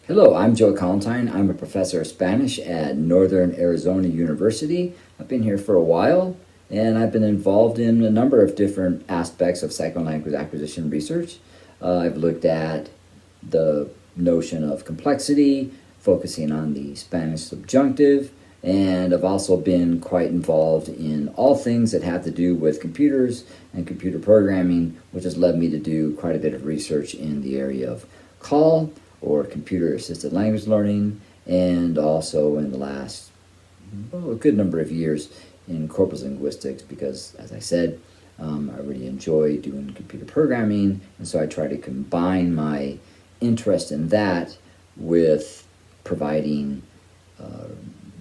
Hello, I'm Joe Collentine. I'm a professor of Spanish at Northern Arizona University. I've been here for a while, and I've been involved in a number of different aspects of second language acquisition research. I've looked at the notion of complexity, focusing on the Spanish subjunctive, and I've also been quite involved in all things that have to do with computers and computer programming, which has led me to do quite a bit of research in the area of CAL, or computer-assisted language learning, and also in the last a good number of years in corpus linguistics because, as I said, I really enjoy doing computer programming, and so I try to combine my interest in that with providing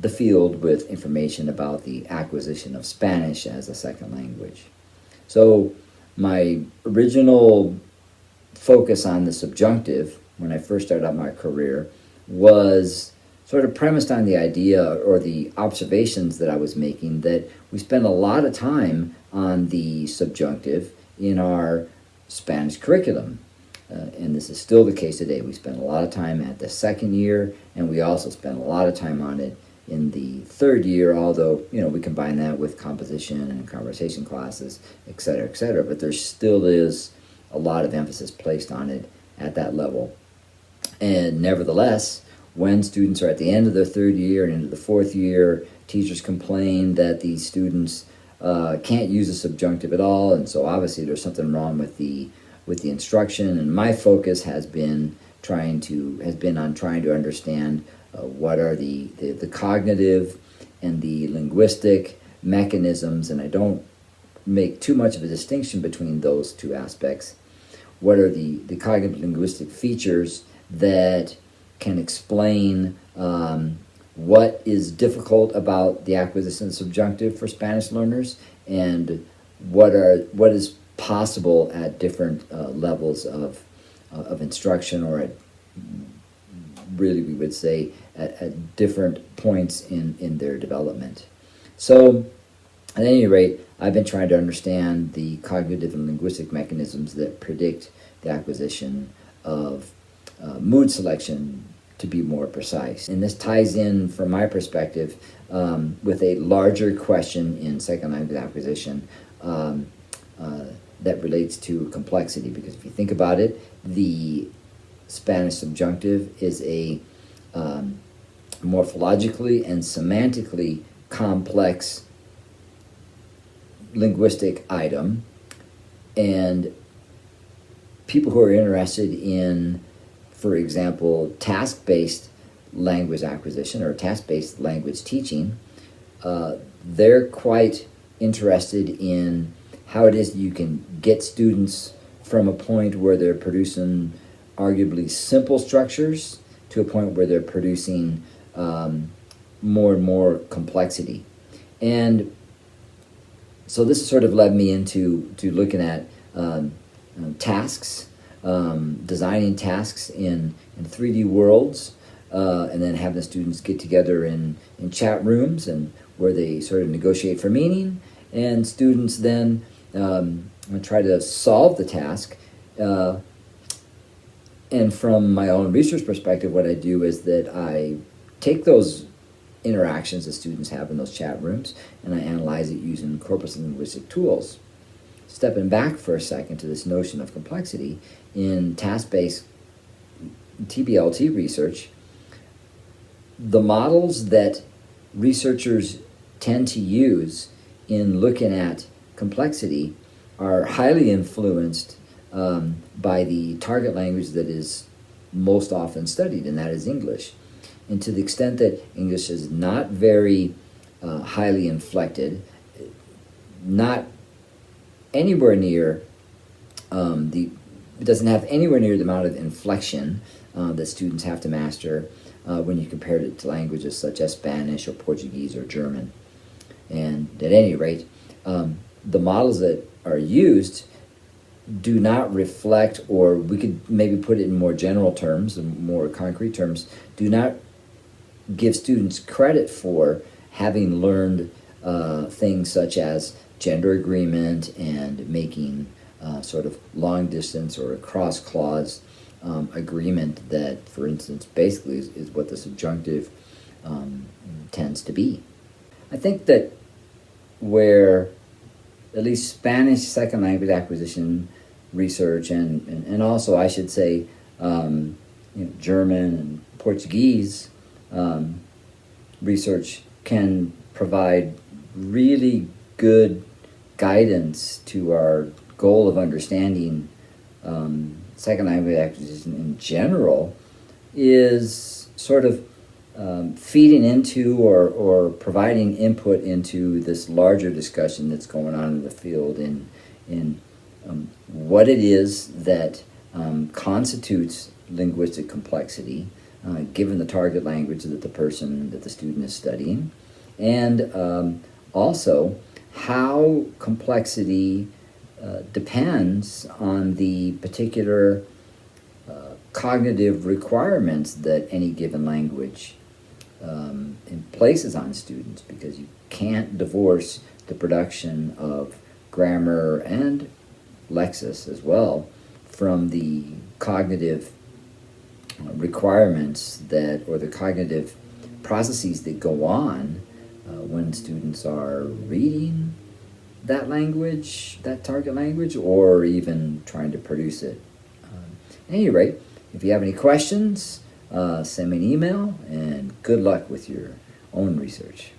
the field with information about the acquisition of Spanish as a second language. So my original focus on the subjunctive when I first started out my career was sort of premised on the idea or the observations that I was making that we spend a lot of time on the subjunctive in our Spanish curriculum. And this is still the case today. We spend a lot of time at the second year, and we also spend a lot of time on it in the third year, although, we combine that with composition and conversation classes, et cetera, but there still is a lot of emphasis placed on it at that level. And nevertheless, when students are at the end of their third year and into the fourth year, teachers complain that these students can't use the subjunctive at all, and so obviously there's something wrong with the instruction. And my focus has been on trying to understand what are the cognitive and the linguistic mechanisms, and I don't make too much of a distinction between those two aspects. What are the cognitive linguistic features that can explain what is difficult about the acquisition of subjunctive for Spanish learners, and what is possible at different levels of instruction, or at really we would say at different points in their development. So at any rate, I've been trying to understand the cognitive and linguistic mechanisms that predict the acquisition of mood selection, to be more precise. And this ties in, from my perspective, with a larger question in second language acquisition that relates to complexity. Because if you think about it, the Spanish subjunctive is a morphologically and semantically complex linguistic item, and people who are interested in, for example, task-based language acquisition or task-based language teaching, they're quite interested in how it is that you can get students from a point where they're producing arguably simple structures to a point where they're producing more and more complexity. And so this sort of led me into looking at tasks, designing tasks in 3D worlds, and then having the students get together in chat rooms and where they sort of negotiate for meaning, and students then try to solve the task. And from my own research perspective, what I do is that I take those interactions that students have in those chat rooms and I analyze it using corpus linguistic tools. Stepping back for a second to this notion of complexity, in task-based TBLT research, the models that researchers tend to use in looking at complexity are highly influenced by the target language that is most often studied, and that is English. And to the extent that English is not very highly inflected, not anywhere near it doesn't have anywhere near the amount of inflection that students have to master when you compare it to languages such as Spanish or Portuguese or German. And at any rate, the models that are used do not reflect, or we could maybe put it in more general terms and more concrete terms, do not give students credit for having learned things such as gender agreement and making sort of long distance or cross clause agreement that, for instance, basically is what the subjunctive tends to be. I think that where at least Spanish second language acquisition research and also I should say German and Portuguese research can provide really good guidance to our goal of understanding second language acquisition in general is sort of feeding into or providing input into this larger discussion that's going on in the field in what it is that constitutes linguistic complexity given the target language that the student is studying, and also how complexity depends on the particular cognitive requirements that any given language places on students, because you can't divorce the production of grammar and lexis as well from the cognitive requirements or the cognitive processes that go on when students are reading that language, that target language, or even trying to produce it. At any rate, if you have any questions, send me an email, and good luck with your own research.